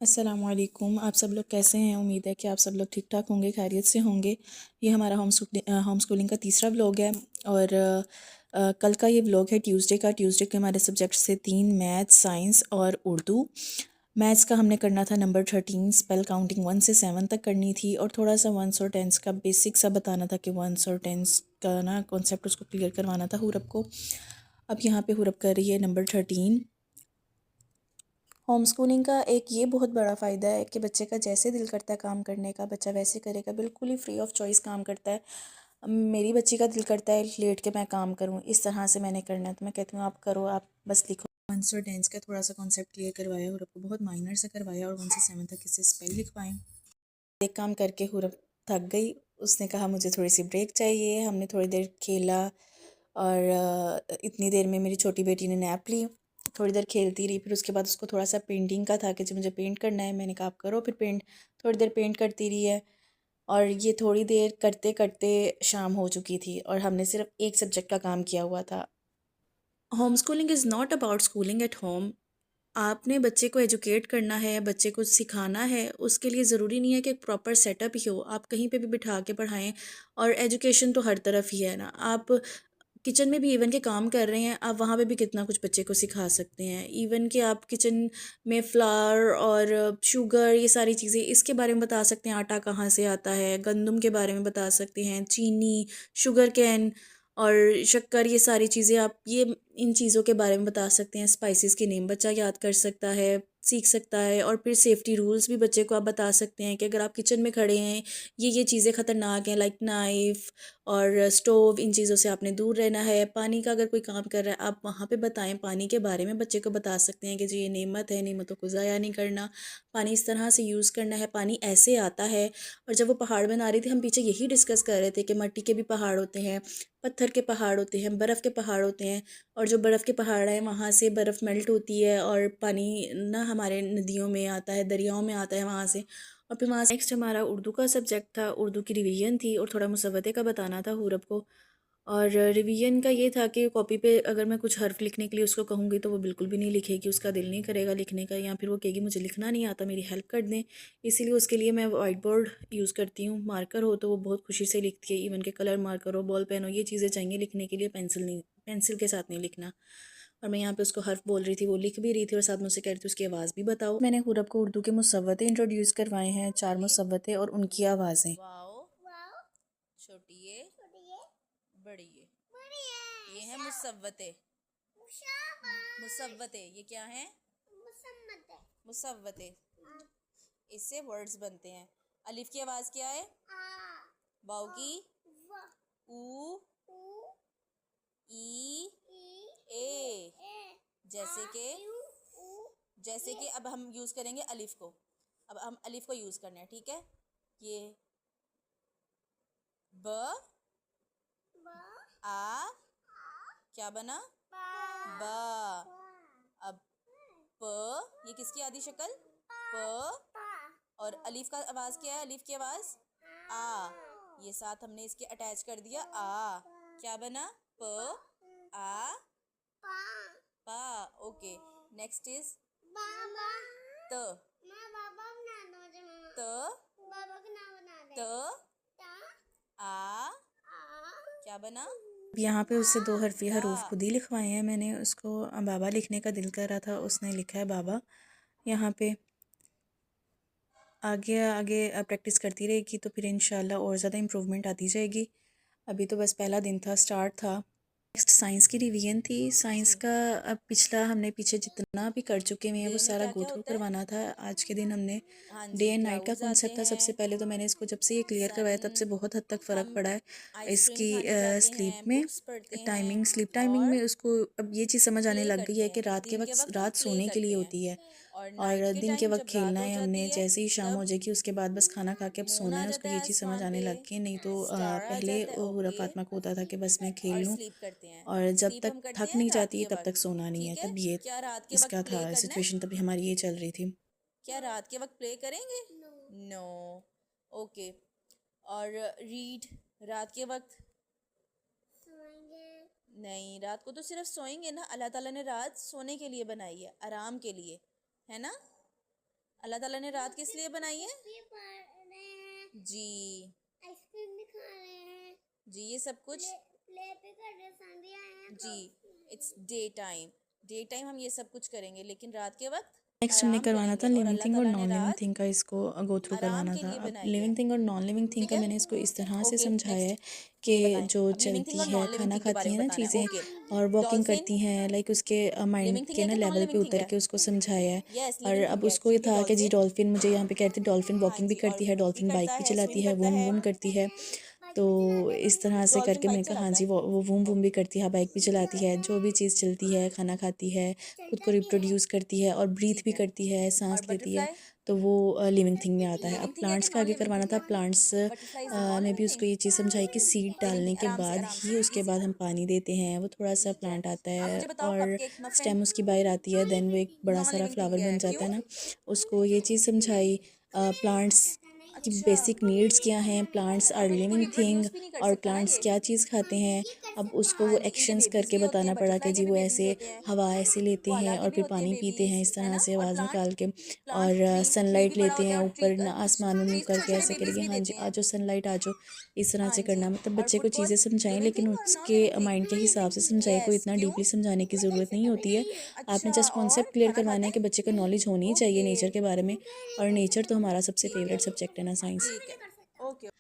अस्सलामुअलैकुम। आप सब लोग कैसे हैं? उम्मीद है कि आप सब लोग ठीक ठाक होंगे, खैरियत से होंगे। ये हमारा होम स्कूलिंग का तीसरा व्लॉग है और कल का ये व्लॉग है ट्यूसडे का। ट्यूसडे के हमारे सब्जेक्ट से 3 मैथ्स, साइंस और उर्दू। मैथ्स का हमने करना था नंबर 13, स्पेल काउंटिंग 1 से 7 तक करनी थी और थोड़ा सा वंस और टेंस का बेसिक सा बताना था कि वंस और टेंस का ना कॉन्सेप्ट उसको क्लियर करवाना था हुरब को। अब यहाँ पे हुरब कर रही है नंबर 13। होम स्कूलिंग का एक ये बहुत बड़ा फ़ायदा है कि बच्चे का जैसे दिल करता है काम करने का, बच्चा वैसे करेगा, बिल्कुल ही फ्री ऑफ चॉइस काम करता है। मेरी बच्ची का दिल करता है लेट के मैं काम करूँ, इस तरह से मैंने करना है, तो मैं कहती हूँ आप करो, आप बस लिखो। 1 और 10 का थोड़ा सा कॉन्सेप्ट क्लियर करवाया और आपको बहुत माइनर से करवाया और 1 से 7 तक इससे स्पेल लिखवाएं। एक काम करके हुरब थक गई, उसने कहा मुझे थोड़ी सी ब्रेक चाहिए। हमने थोड़ी देर खेला और इतनी देर में मेरी छोटी बेटी ने नैप ली। थोड़ी देर खेलती रही, फिर उसके बाद उसको थोड़ा सा पेंटिंग का था कि जो मुझे पेंट करना है। मैंने कहा आप करो फिर पेंट। थोड़ी देर पेंट करती रही है और ये थोड़ी देर करते करते शाम हो चुकी थी और हमने सिर्फ एक सब्जेक्ट का काम किया हुआ था। Home schooling is not about schooling at home. आपने बच्चे को एजुकेट करना है, बच्चे को सिखाना है, उसके लिए ज़रूरी नहीं है कि एक प्रॉपर सेटअप ही हो। आप कहीं पे भी बिठा के पढ़ाएं और एजुकेशन तो हर तरफ ही है ना। आप किचन में भी इवन के काम कर रहे हैं, आप वहाँ पे भी कितना कुछ बच्चे को सिखा सकते हैं। इवन कि आप किचन में फ्लावर और शुगर, ये सारी चीज़ें, इसके बारे में बता सकते हैं। आटा कहाँ से आता है, गंदम के बारे में बता सकते हैं, चीनी, शुगर कैन और शक्कर, ये सारी चीज़ें आप ये इन चीज़ों के बारे में बता सकते हैं। स्पाइसेस के नेम बच्चा याद कर सकता है, सीख सकता है। और फिर सेफ्टी रूल्स भी बच्चे को आप बता सकते हैं कि अगर आप किचन में खड़े हैं, ये चीज़ें ख़तरनाक हैं, लाइक नाइफ़ और स्टोव, इन चीज़ों से आपने दूर रहना है। पानी का अगर कोई काम कर रहा है, आप वहाँ पे बताएं, पानी के बारे में बच्चे को बता सकते हैं कि जी ये नेमत है, नेमतों को ज़ाया नहीं करना, पानी इस तरह से यूज़ करना है, पानी ऐसे आता है। और जब वो पहाड़ बना रही थी, हम पीछे यही डिस्कस कर रहे थे कि मिट्टी के भी पहाड़ होते हैं, पत्थर के पहाड़ होते हैं, बर्फ़ के पहाड़ होते हैं। और जो बर्फ़ के पहाड़ हैं, वहाँ से बर्फ़ मेल्ट होती है और पानी ना हमारे नदियों में आता है, दरियाओं में आता है वहाँ से। और फिर वहाँ से नेक्स्ट हमारा उर्दू का सब्जेक्ट था, उर्दू की रिवीजन थी और थोड़ा मुसव्वते का बताना था हुरब को। और रिवीजन का ये था कि कॉपी पे अगर मैं कुछ हर्फ लिखने के लिए उसको कहूँगी तो वो बिल्कुल भी नहीं लिखेगी, उसका दिल नहीं करेगा लिखने का, या फिर वो कहेगी मुझे लिखना नहीं आता, मेरी हेल्प कर दें। इसीलिए उसके लिए मैं वाइट बोर्ड यूज़ करती हूँ। मार्कर हो तो वो बहुत खुशी से लिखती है, इवन के कलर मार्कर हो, बॉल पेन हो, ये चीज़ें चाहिए लिखने के लिए, पेंसिल नहीं, पेंसिल के साथ नहीं लिखना। और मैं यहाँ पे उसको हर्फ बोल रही थी, वो लिख भी रही थी और साथ में उसे कह रही थी उसकी आवाज़ भी बताओ। मैंने हुरब को उर्दू के मुसव्वते इंट्रोड्यूस करवाए हैं, 4 मुसव्वते और उनकी आवाज़ें। वाओ, छोटी ये, बड़ी ये है मुसव्वते। मुसव्वते ये क्या है? मुसव्वते, इससे वर्ड्स बनते हैं। अलिफ की आवाज क्या है? वाओ की ऊ, ई, ए। जैसे कि अब हम यूज करेंगे अलिफ को। अब हम अलिफ को यूज करना है, ठीक है? ये ब, आ, क्या बना? बा। अब प, ये किसकी आधी शक्ल? प। और अलिफ का आवाज क्या है? अलिफ की आवाज आ। ये साथ हमने इसके अटैच कर दिया आ, क्या बना? प, आ, पा। ओके, नेक्स्ट इज त। त, त, आ, क्या बना? यहाँ पे उससे 2 हरफ़ी दा। हरूफ खुद ही लिखवाए हैं मैंने। उसको बाबा लिखने का दिल कर रहा था, उसने लिखा है बाबा यहाँ पे। आगे आगे प्रैक्टिस करती रहेगी तो फिर इंशाल्लाह और ज़्यादा इम्प्रूवमेंट आती जाएगी। अभी तो बस पहला दिन था, स्टार्ट था। नेक्स्ट साइंस की रिवीजन थी। साइंस जी, का अब पिछला हमने पीछे जितना भी कर चुके हुए हैं वो डे में सारा क्या गो क्या थ्रू होता है? करवाना था। आज के दिन हमने हाँ डे जी, एंड नाइट का क्लाउड्स आते कॉन्सेप्ट था। सबसे हैं, पहले तो मैंने इसको जब से ये क्लियर करवाया तब से सन, बहुत हद तक फ़र्क हम पड़ा है आइसक्रीम इसकी खाने जाते स्लीप हैं, में। बुक्स पढ़ते हैं टाइमिंग, स्लीप टाइमिंग और में उसको अब ये चीज़ समझ आने प्ले लग गई करते है कि हैं। रात के दिन के वक्त वक्त हम रात प्ले सोने के लिए करते हैं होती है और नाइट और के दिन के टाइम वक्त जब खेलना रात हो है हमने। जाती है जैसे ही शाम हो तब जाएगी उसके बाद बस खाना खा के अब मून सोना आ है, उसको जाता ये है चीज़ समझ आसमान आने पे, लग गई। नहीं तो स्टार आ पहले जाता है। पूरा ओके, फातिमा को होता था कि बस मैं खेल और लूँ स्लीप करते हैं। और जब स्लीप तक हम करते थक हैं नहीं रात जाती के तब तक वक्त, सोना नहीं है। ठीक है? तब ये क्या रात के वक्त इसका प्ले था करना है? सिचुएशन, तभी हमारी ये चल रही थी। क्या रात के वक्त प्ले करेंगे? नो। ओके। और रीड रात के वक्त नहीं, रात को तो सिर्फ सोएंगे ना। अल्लाह ताला ने रात सोने के लिए बनाई है, आराम के लिए, है ना? अल्लाह ताला ने रात किस लिए बनाई है? भी पढ़ रहे हैं, जी आइसक्रीम भी खा रहे हैं, जी, ये सब कुछ प्ले पे कर रहे संधि आए हैं जी, इट्स डे टाइम हम ये सब कुछ करेंगे, लेकिन रात के वक्त नेक्स्ट हमने आराम करवाना करेंगे था और लिविंग अल्लाह थिंग और ताला ने नॉन लिविंग रात थिंग का इसको गो थ्रू आराम करवाना के था। लिए अब बनाई है। लिविंग थिंग और नॉन लिविंग थिंग ठीक का है, मैंने इसको इस तरह से ओके समझाया है नेक्स्ट कि ये बताएं। जो अब लिविंग थिंग चलती और है, नॉन लिविंग खाना थिंग के बारे खाती में है ना बताना है। चीज़ें ओके, और वॉकिंग डॉल्फिन करती हैं, लाइक उसके माइंड लिविंग थिंग के है ना कि नॉन लेवल पे लिविंग थिंग उतर है? के उसको समझाया है। यस, और लिविंग अब थिंग है उसको ये क्योंकि था कि जी डॉल्फिन डॉल्फिन मुझे यहाँ पे कहती है, डॉल्फिन हाँ वॉकिंग भी जी, और करती है, वो भी डॉल्फिन बाइक करता भी है, चलाती स्विम है, करता वूम है। वूम करती है। तो इस तरह से डॉल्फिन करके बाइक मैंने कहा हाँ चलाता जी है। वो वूम वूम भी करती है, बाइक भी चलाती है, जो भी चीज़ चलती है, खाना खाती है, खुद को रिप्रोड्यूस करती है और ब्रीथ ठीक भी है, करती है, और सांस लेती है। बटरफ्लाई तो वो लिविंग थिंग में आता है। अब लिविंग थिंग है कि प्लांट्स का नॉन आगे लिविंग करवाना थिंग था। है? प्लांट्स बटरफ्लाई इज नॉन में लिविंग भी थिंग? उसको ये चीज़ समझाई कि सीड लिविंग डालने थिंग, के आराम से बाद आराम ही से, उसके इजी। बाद हम पानी देते हैं, वो थोड़ा सा ठीक है, प्लांट आता अब है मुझे बताओ और कपकेक मफिन स्टेम उसकी बाहर आती है, देन वो एक बड़ा नॉन सारा लिविंग थिंग फ्लावर है, बन जाता क्यों? है ना। उसको ये चीज़ समझाई प्लांट्स की अच्छा, बेसिक नीड्स क्या हैं, प्लांट्स आर खुद को लिविंग थिंग रिप्रोड्यूस भी नहीं कर और सकता ना प्लांट्स ये? क्या चीज़ खाते हैं। अब उसको हाँ वो जी, इनके एक्शंस बेबीज करके भी होते बताना हैं, पड़ा कि बटरफ्लाई के जी भी वो बेबीज ऐसे होते हैं, हवा ऐसे लेते कोआला हैं के और भी फिर होते हैं पानी पीते हैं बेबीज, इस है तरह ना? से और आवाज़ प्लांट निकाल के प्लांट और ट्री सनलाइट भी बड़ा लेते होता हैं है, और ट्री ऊपर ना आसमान में मुँह ट्रीज छोटे करके छोटे ऐसे बेबीज करेंगे भी हाँ जी देते आ हैं। जाओ सनलाइट आ जाओ, इस तरह हाँ से जी, करना। मतलब और बच्चे को चीज़ें फुटबॉल समझाएं, लिविंग लेकिन थिंग और नॉन उसके लिविंग थिंग? माइंड के हिसाब से समझाएं, कोई यस, इतना क्यों? डीपली समझाने की ज़रूरत नहीं होती है। आपने अच्छा, जस्ट और कॉन्सेप्ट क्लियर खाना करवाना खाता है कि है? बच्चे को नॉलेज होनी चाहिए ओके, नेचर के बारे में। और नेचर तो हमारा सबसे ठीक है, फेवरेट सब्जेक्ट है ना, साइंस। ठीक है, ओके। अब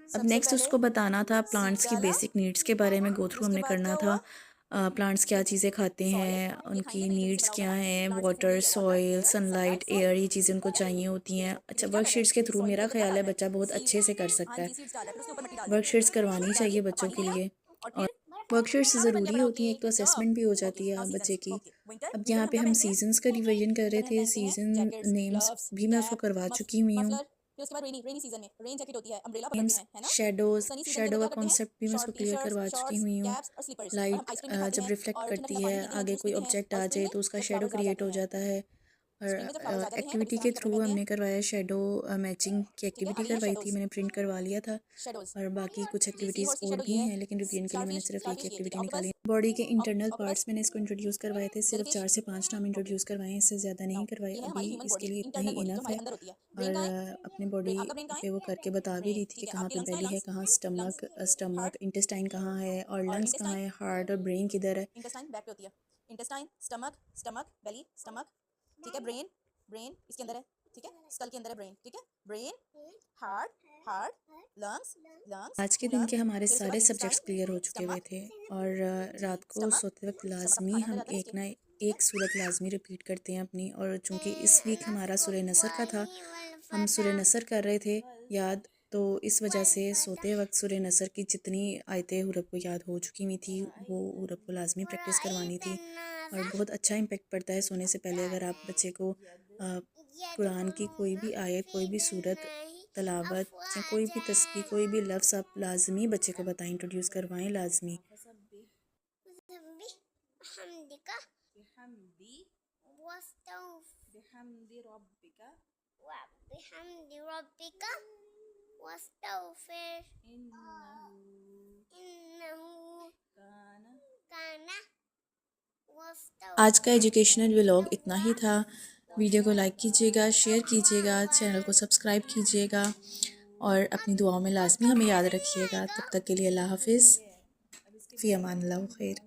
सबसे नेक्स्ट पहले उसको बताना था सीड प्लांट्स की डाला, बेसिक नीड्स के बारे में, गो थ्रू उसके हमने बाद करना क्या था। हुआ? प्लांट्स क्या चीज़ें खाते सॉइल, हैं, ये खाएंगे उनकी नहीं जब इनसे नीड्स बड़ा होगा क्या ना। हैं, प्लांट्स के वाटर, चाहिए water, soil, air, sunlight, sunlight, air, ये चीज़ें सॉइल। उनको चाहिए होती हैं। ठीक है, अच्छा, इसमें क्या कर रहा वर्कशीट्स के है? थ्रू सॉइल के मेरा अंदर क्या ख्याल डाल है रहा बच्चा है? बहुत अच्छे सीड्स। से कर हाँ सकता है। जी, सीड्स डाल रहा है, फिर उसके ऊपर मिट्टी डाल दी, वर्कशीट्स मिट्टी करवानी डाल दी, चाहिए अब बच्चों पानी के दिया, लिए। और और फिर वर्कशीट्स अब बन ज़रूरी जाएगा। होती ओके, हैं, एक तो गुड जॉब। असेसमेंट भी हो ओके, जाती है नाउ आप बच्चे सीजन्स। की। ओके, विंटर, अब विंटर यहाँ में हम पे क्या हम पहनते हैं? सीजन्स का रिवीजन कर रहे विंटर में हम थे, पहनते हैं सीजन जैकेट्स, नेम्स ग्लव्स, भी मैं उसको कैप, करवा चुकी हुई हूँ। मफलर। फिर उसके बाद रेनी रेनी सीजन में रेन जैकेट होती है, अम्ब्रेला पकड़ते नेम्स, हैं, है ना? शेडोज़, सनी सीजन के शेडो अंदर का क्या करते हैं? कॉन्सेप्ट भी मैं उसको शॉर्ट टी क्लियर शर्ट्स, करवा चुकी शॉर्ट्स, हुई हूँ। कैप्स और स्लीपर्स। और हम लाइट आइसक्रीम भी खाते जब हैं, रिफ्लेक्ट और ठंडे करती ठंडे पानी है, पीते हैं, आगे जूस कोई पीते हैं, ऑब्जेक्ट और आ स्प्रिंग जाए में तो उसका जब शेडो फ्लावर्स आ क्रिएट जाते हो हैं, जाता है। स्प्रिंग में जब फ्लावर्स आ और जाते हैं, तब इस एक्टिविटी तरह के से कपड़े थ्रू पहनते हैं। हमने करवाया शेडो मैचिंग की ठीक है, एक्टिविटी आगे है करवाई थी, शेडोज। मैंने प्रिंट करवा लिया था। शेडोज और बाकी कुछ जी, सी एक्टिविटीज़ हॉर्स की और शेडो भी ये है। हैं, लेकिन रिवीजन के लिए मैंने स्टारफिश, सिर्फ एक स्टारफिश ये, ठीक एक्टिविटी है। निकाली। ऑक्टोपस, बॉडी के इंटरनल ऑक्टोपस, पार्ट्स मैंने इसको इंट्रोड्यूस करवाए थे, सिर्फ जेलीफिश। 4 से 5 नाम ओके, इंट्रोड्यूस करवाए हैं, इससे ज़्यादा नहीं नाउ करवाए ये है अभी। हमारी ह्यूमन इसके बॉडी, लिए इतना ही इंटरनल बॉडी जो इनफ हमारे है। अंदर होती है। ब्रेन और कहाँ है? अपनी बॉडी ब्रेन, आपका ब्रेन कहाँ पे वो है? करके बता भी ब्रेन, रही थी कि ठीक है। कहाँ आपके पे लंग्स कहाँ है? बेली है, लंग्स, कहाँ लंग्स, स्टमक, हार्ट, इंटेस्टाइन कहाँ है, और और लंग्स कहाँ इंटेस्टाइन। है, हार्ट और ब्रेन किधर है। इंटेस्टाइन बैक पे होती है। इंटेस्टाइन, स्टमक, स्टमक, बेली, स्टमक, ठीक है। ब्रेन, ब्रेन इसके अंदर है, ठीक है। स्कल के अंदर है ब्रेन, ठीक है। Brain, heart, heart, lungs, lungs, आज के टू दिन के लंग्स, हमारे फिर उसके सारे बाद सब्जेक्ट्स इंटेस्टाइन, क्लियर हो चुके हुए स्टमक थे। और जी, रात को स्टमक, सोते वक्त स्टमक लाजमी खाना अंदर हम जाता है ना एक इसके। ना ठीक है, एक सूरत लाजमी रिपीट करते हैं अपनी। और चूंकि इस वीक हमारा सूरह नसर का था, हम सूरह नसर कर रहे थे याद, तो इस वजह से सोते वक्त सूरह नसर की जितनी आयतें हुरब को याद हो चुकी हुई थी, वो हुरब को लाजमी प्रैक्टिस करवानी थी। और बहुत अच्छा इम्पेक्ट पड़ता है सोने से पहले अगर आप बच्चे को कुरान की कोई भी आयत, कोई भी सूरत, तलावत या कोई भी तस्बीह, कोई भी लफ्ज़ आप लाजमी बच्चे को बताएं, इंट्रोड्यूस करवाएं लाजमी। आज का एजुकेशनल व्लॉग इतना ही था। वीडियो को लाइक कीजिएगा, शेयर कीजिएगा, चैनल को सब्सक्राइब कीजिएगा और अपनी दुआओं में लाजमी हमें याद रखिएगा। तब तक के लिए अल्लाह हाफिज़, फ़ी अमानिल्लाह खैर।